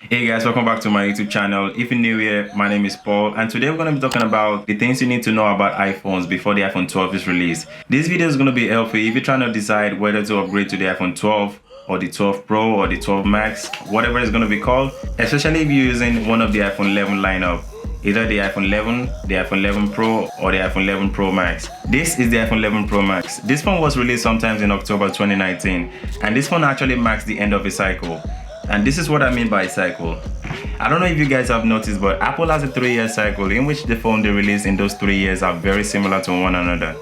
Hey guys, welcome back to my YouTube channel. If you're new here, my name is Paul, and today we're going to be talking about the things you need to know about iPhones before the iPhone 12 is released. This video is going to be helpful if you're trying to decide whether to upgrade to the iPhone 12 or the 12 Pro or the 12 Max, whatever it's going to be called, especially if you're using one of the iPhone 11 lineup, either the iPhone 11, the iPhone 11 Pro, or the iPhone 11 Pro Max. This is the iPhone 11 Pro Max. This phone was released sometimes in October 2019, and this phone actually marks the end of a cycle. And this is what I mean by cycle. I don't know if you guys have noticed, but Apple has a 3-year cycle in which the phone they release in those 3 years are very similar to one another.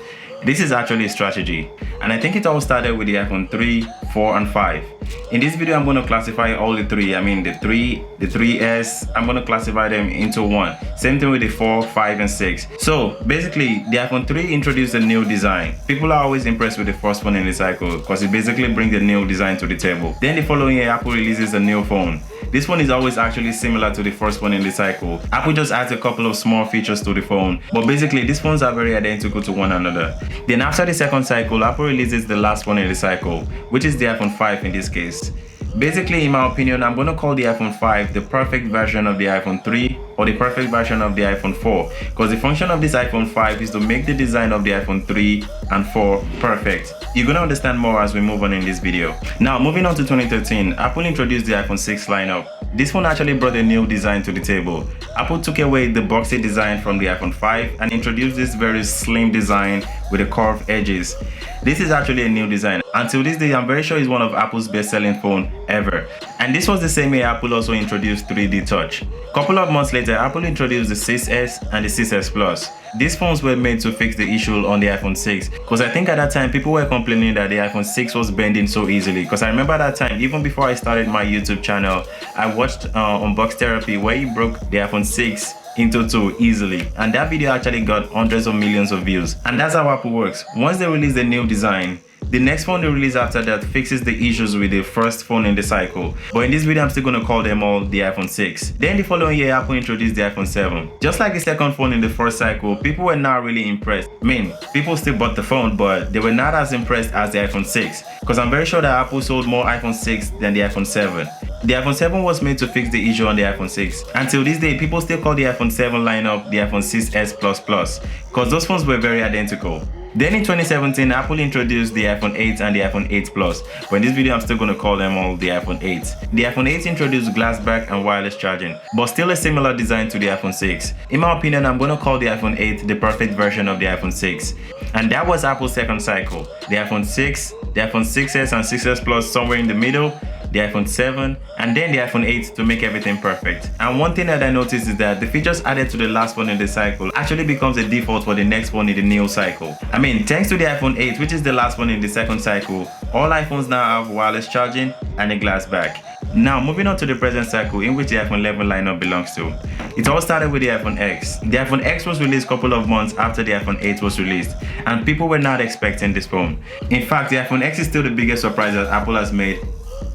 This is actually a strategy, and I think it all started with the iPhone 3, 4, and 5. In this video, I'm going to classify all the three. I mean the 3, the 3S, I'm going to classify them into one. Same thing with the 4, 5, and 6. So basically, the iPhone 3 introduced a new design. People are always impressed with the first one in the cycle because it basically brings a new design to the table. Then the following year, Apple releases a new phone. This one is always actually similar to the first one in the cycle. Apple just adds a couple of small features to the phone, but basically these phones are very identical to one another. Then after the second cycle, Apple releases the last one in the cycle, which is the iPhone 5 in this case. Basically, in my opinion, I'm going to call the iPhone 5 the perfect version of the iPhone 3 or the perfect version of the iPhone 4, because the function of this iPhone 5 is to make the design of the iPhone 3 and 4 perfect. You're going to understand more as we move on in this video. Now, moving on to 2013, Apple introduced the iPhone 6 lineup. This phone actually brought a new design to the table. Apple took away the boxy design from the iPhone 5 and introduced this very slim design with the curved edges. This is actually a new design. Until this day, I'm very sure it's one of Apple's best-selling phone ever. And this was the same year Apple also introduced 3D Touch. Couple of months later, Apple introduced the 6S and the 6S Plus. These phones were made to fix the issue on the iPhone 6, because I think at that time people were complaining that the iPhone 6 was bending so easily. Because I remember at that time, even before I started my YouTube channel, I watched Unbox Therapy where he broke the iPhone 6 into two easily, and that video actually got hundreds of millions of views. And that's how Apple works. Once they release a new design, the next phone they release after that fixes the issues with the first phone in the cycle. But in this video, I'm still going to call them all the iPhone 6. Then the following year, Apple introduced the iPhone 7. Just like the second phone in the first cycle, people were not really impressed. I mean, people still bought the phone, but they were not as impressed as the iPhone 6, because I'm very sure that Apple sold more iPhone 6 than the iPhone 7. The iPhone 7 was made to fix the issue on the iPhone 6. Until this day, people still call the iPhone 7 lineup the iPhone 6S Plus Plus, because those phones were very identical. Then in 2017, Apple introduced the iPhone 8 and the iPhone 8 Plus, but in this video I'm still going to call them all the iPhone 8. The iPhone 8 introduced glass back and wireless charging, but still a similar design to the iPhone 6. In my opinion, I'm going to call the iPhone 8 the perfect version of the iPhone 6. And that was Apple's second cycle. The iPhone 6, the iPhone 6S and 6S Plus somewhere in the middle, the iPhone 7, and then the iPhone 8 to make everything perfect. And one thing that I noticed is that the features added to the last one in the cycle actually becomes a default for the next one in the new cycle. I mean, thanks to the iPhone 8, which is the last one in the second cycle, all iPhones now have wireless charging and a glass back. Now, moving on to the present cycle in which the iPhone 11 lineup belongs to. It all started with the iPhone X. The iPhone X was released a couple of months after the iPhone 8 was released, and people were not expecting this phone. In fact, the iPhone X is still the biggest surprise that Apple has made,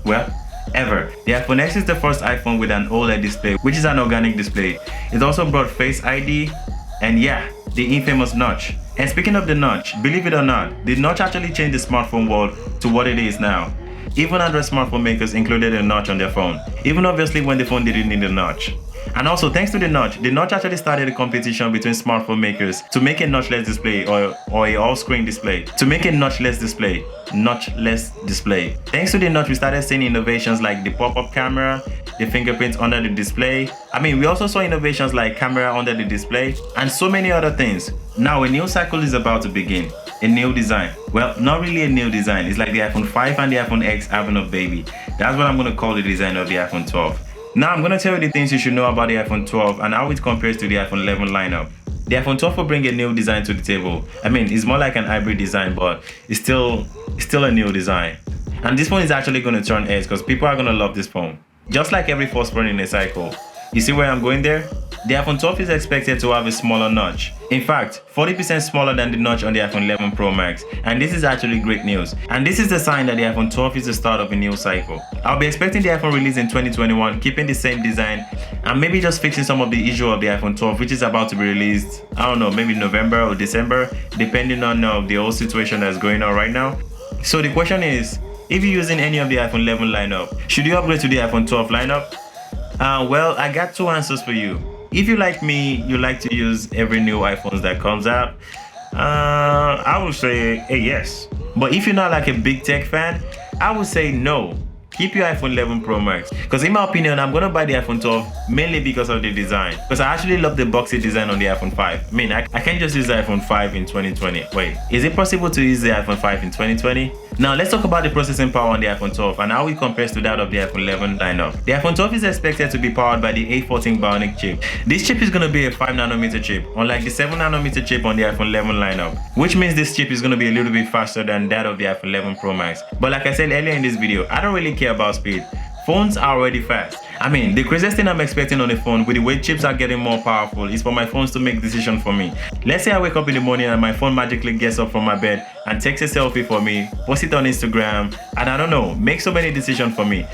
well, ever. The iPhone X is the first iPhone with an OLED display, which is an organic display. It also brought Face ID and yeah, the infamous notch. And speaking of the notch, believe it or not, the notch actually changed the smartphone world to what it is now. Even Android smartphone makers included a notch on their phone, even obviously when the phone didn't need a notch. And also, thanks to the notch actually started a competition between smartphone makers to make a notchless display or a all-screen display. To make a notchless display. Thanks to the notch, we started seeing innovations like the pop-up camera, the fingerprint under the display. I mean, we also saw innovations like camera under the display and so many other things. Now, a new cycle is about to begin. A new design. Well, not really a new design. It's like the iPhone 5 and the iPhone X having a baby. That's what I'm going to call the design of the iPhone 12. Now I'm going to tell you the things you should know about the iPhone 12 and how it compares to the iPhone 11 lineup. The iPhone 12 will bring a new design to the table. I mean, it's more like an hybrid design, but it's still a new design. And this phone is actually going to turn heads because people are going to love this phone. Just like every first phone in a cycle. You see where I'm going there? The iPhone 12 is expected to have a smaller notch. In fact, 40% smaller than the notch on the iPhone 11 Pro Max, and this is actually great news. And this is the sign that the iPhone 12 is the start of a new cycle. I'll be expecting the iPhone release in 2021, keeping the same design, and maybe just fixing some of the issue of the iPhone 12, which is about to be released, I don't know, maybe November or December, depending on the whole situation that's going on right now. So the question is, if you're using any of the iPhone 11 lineup, should you upgrade to the iPhone 12 lineup? Well, I got two answers for you. If you like me, you like to use every new iPhones that comes out, I would say a yes. But if you're not like a big tech fan, I would say no. Keep your iPhone 11 Pro Max. Because in my opinion, I'm gonna buy the iPhone 12 mainly because of the design. Because I actually love the boxy design on the iPhone 5. I mean, I can't just use the iPhone 5 in 2020. Wait, is it possible to use the iPhone 5 in 2020? Now let's talk about the processing power on the iPhone 12 and how it compares to that of the iPhone 11 lineup. The iPhone 12 is expected to be powered by the A14 Bionic chip. This chip is gonna be a 5nm chip, unlike the 7nm chip on the iPhone 11 lineup, which means this chip is gonna be a little bit faster than that of the iPhone 11 Pro Max. But like I said earlier in this video, I don't really care about speed. Phones are already fast. I mean, the craziest thing I'm expecting on a phone with the way chips are getting more powerful is for my phones to make decisions for me. Let's say I wake up in the morning and my phone magically gets up from my bed and takes a selfie for me, posts it on Instagram, and I don't know, makes so many decisions for me.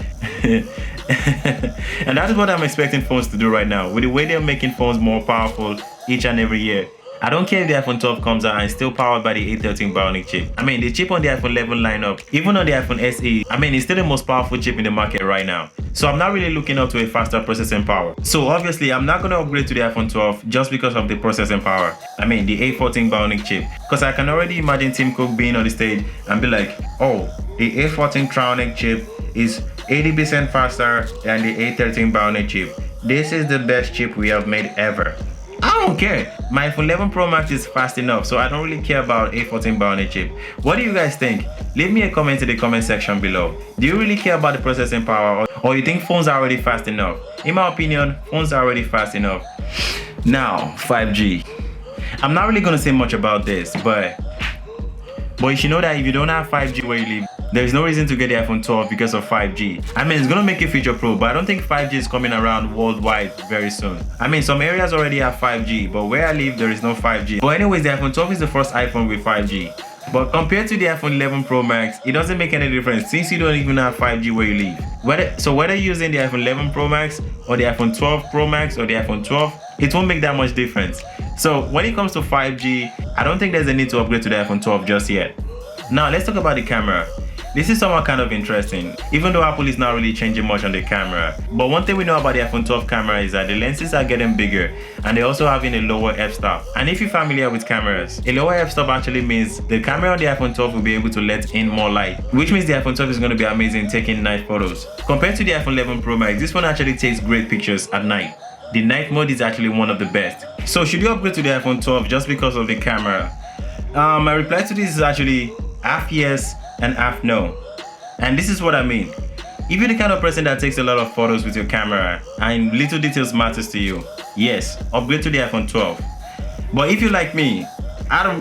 And that's what I'm expecting phones to do right now, with the way they're making phones more powerful each and every year. I don't care if the iPhone 12 comes out and it's still powered by the A13 Bionic chip. I mean, the chip on the iPhone 11 lineup, even on the iPhone SE, I mean, it's still the most powerful chip in the market right now. So I'm not really looking up to a faster processing power. So obviously, I'm not going to upgrade to the iPhone 12 just because of the processing power. I mean, the A14 Bionic chip. Because I can already imagine Tim Cook being on the stage and be like, oh, the A14 Bionic chip is 80% faster than the A13 Bionic chip. This is the best chip we have made ever. I don't care. My iPhone 11 Pro Max is fast enough, so I don't really care about A14 Bionic chip. What do you guys think? Leave me a comment in the comment section below. Do you really care about the processing power, or you think phones are already fast enough? In my opinion, phones are already fast enough. Now, 5G. I'm not really gonna say much about this, but you should know that if you don't have 5G where you live, there's no reason to get the iPhone 12 because of 5G. I mean, it's gonna make it feature pro, but I don't think 5G is coming around worldwide very soon. I mean, some areas already have 5G, but where I live, there is no 5G. But anyways, the iPhone 12 is the first iPhone with 5G. But compared to the iPhone 11 Pro Max, it doesn't make any difference since you don't even have 5G where you live. Whether you're using the iPhone 11 Pro Max or the iPhone 12 Pro Max or the iPhone 12, it won't make that much difference. So when it comes to 5G, I don't think there's a need to upgrade to the iPhone 12 just yet. Now let's talk about the camera. This is somewhat kind of interesting, even though Apple is not really changing much on the camera. But one thing we know about the iPhone 12 camera is that the lenses are getting bigger and they're also having a lower f-stop. And if you're familiar with cameras, a lower f-stop actually means the camera on the iPhone 12 will be able to let in more light, which means the iPhone 12 is going to be amazing taking night photos. Compared to the iPhone 11 Pro Max, this one actually takes great pictures at night. The night mode is actually one of the best. So should you upgrade to the iPhone 12 just because of the camera? My reply to this is actually half yes and half no. And this is what I mean. If you're the kind of person that takes a lot of photos with your camera and little details matters to you, yes, upgrade to the iPhone 12. But if you're like me,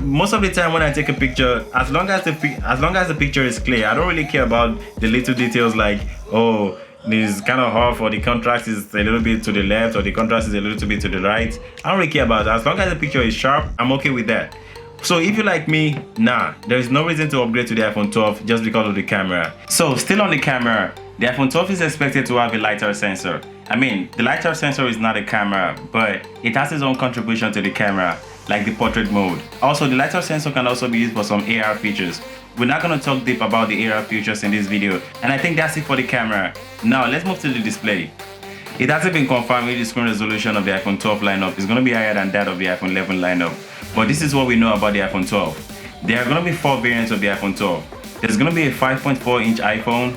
most of the time when I take a picture, as long as the picture is clear, I don't really care about the little details like, oh, this is kind of off, or the contrast is a little bit to the left, or the contrast is a little bit to the right. I don't really care about that. As long as the picture is sharp, I'm okay with that. So if you like me, nah, there is no reason to upgrade to the iPhone 12 just because of the camera. So still on the camera, the iPhone 12 is expected to have a LiDAR sensor. I mean, the LiDAR sensor is not a camera, but it has its own contribution to the camera, like the portrait mode. Also, the LiDAR sensor can also be used for some AR features. We're not going to talk deep about the AR features in this video, and I think that's it for the camera. Now let's move to the display. It hasn't been confirmed if the screen resolution of the iPhone 12 lineup is going to be higher than that of the iPhone 11 lineup. But this is what we know about the iPhone 12. There are going to be 4 variants of the iPhone 12. There's going to be a 5.4-inch iPhone,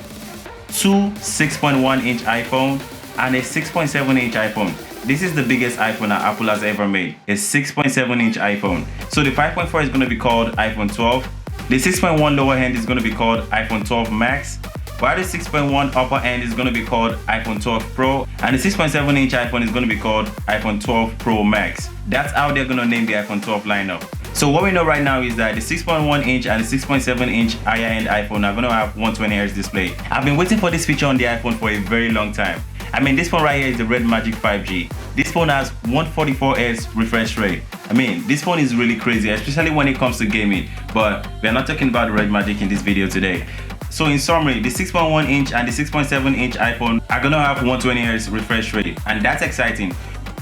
2 6.1-inch iPhone, and a 6.7-inch iPhone. This is the biggest iPhone that Apple has ever made, a 6.7-inch iPhone. So the 5.4 is going to be called iPhone 12. The 6.1 lower end is going to be called iPhone 12 Max, while the 6.1 upper end is going to be called iPhone 12 Pro, and the 6.7-inch iPhone is going to be called iPhone 12 Pro Max. That's how they're going to name the iPhone 12 lineup. So what we know right now is that the 6.1-inch and the 6.7-inch higher end iPhone are going to have 120Hz display. I've been waiting for this feature on the iPhone for a very long time. I mean, this phone right here is the Red Magic 5G. This phone has 144Hz refresh rate. I mean, this phone is really crazy, especially when it comes to gaming. But we're not talking about the Red Magic in this video today. So in summary, the 6.1-inch and the 6.7-inch iPhone are gonna have 120Hz refresh rate, and that's exciting.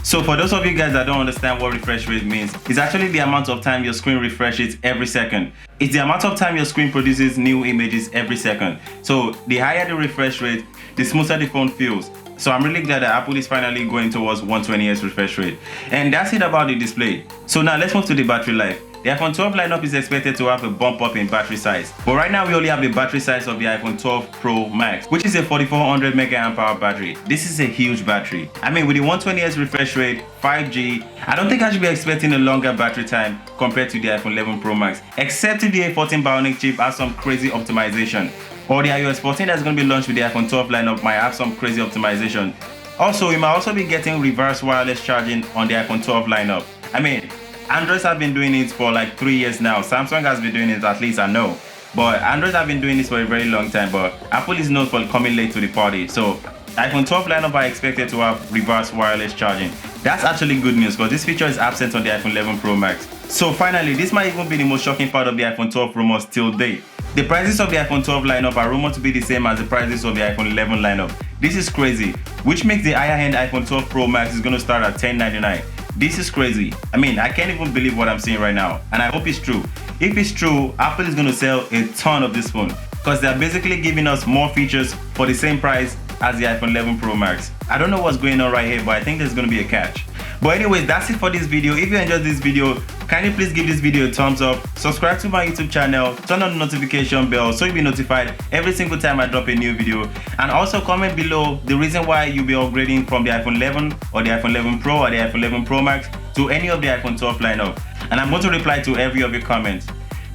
So for those of you guys that don't understand what refresh rate means, it's actually the amount of time your screen refreshes every second. It's the amount of time your screen produces new images every second. So the higher the refresh rate, the smoother the phone feels. So I'm really glad that Apple is finally going towards 120Hz refresh rate. And that's it about the display. So now let's move to the battery life. The iPhone 12 lineup is expected to have a bump up in battery size. But right now we only have the battery size of the iPhone 12 Pro Max, which is a 4400 mAh battery. This is a huge battery. I mean, with the 120Hz refresh rate, 5G, I don't think I should be expecting a longer battery time compared to the iPhone 11 Pro Max, except if the A14 Bionic chip has some crazy optimization. Or the iOS 14 that's going to be launched with the iPhone 12 lineup might have some crazy optimization. Also, we might also be getting reverse wireless charging on the iPhone 12 lineup. I mean, Androids have been doing it for like 3 years now. Samsung has been doing it, at least I know. But Androids have been doing this for a very long time. But Apple is known for coming late to the party. So iPhone 12 lineup are expected to have reverse wireless charging. That's actually good news because this feature is absent on the iPhone 11 Pro Max. So finally, this might even be the most shocking part of the iPhone 12 rumors till date. The prices of the iPhone 12 lineup are rumored to be the same as the prices of the iPhone 11 lineup. This is crazy, which makes the higher end iPhone 12 Pro Max is going to start at $1099. This is crazy. I mean, I can't even believe what I'm seeing right now, and I hope it's true. If it's true, Apple is going to sell a ton of this phone because they're basically giving us more features for the same price as the iPhone 11 Pro Max. I don't know what's going on right here, but I think there's going to be a catch. But anyways, that's it for this video. If you enjoyed this video, kindly please give this video a thumbs up, subscribe to my YouTube channel, turn on the notification bell so you'll be notified every single time I drop a new video, and also comment below the reason why you'll be upgrading from the iPhone 11 or the iPhone 11 Pro or the iPhone 11 Pro Max to any of the iPhone 12 lineup, and I'm going to reply to every of your comments.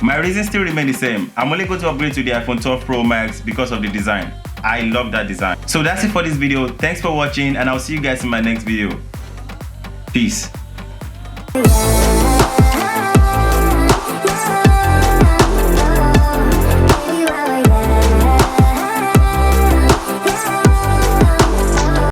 My reasons still remain the same. I'm only going to upgrade to the iPhone 12 Pro Max because of the design. I love that design. So that's it for this video. Thanks for watching, and I'll see you guys in my next video. Peace.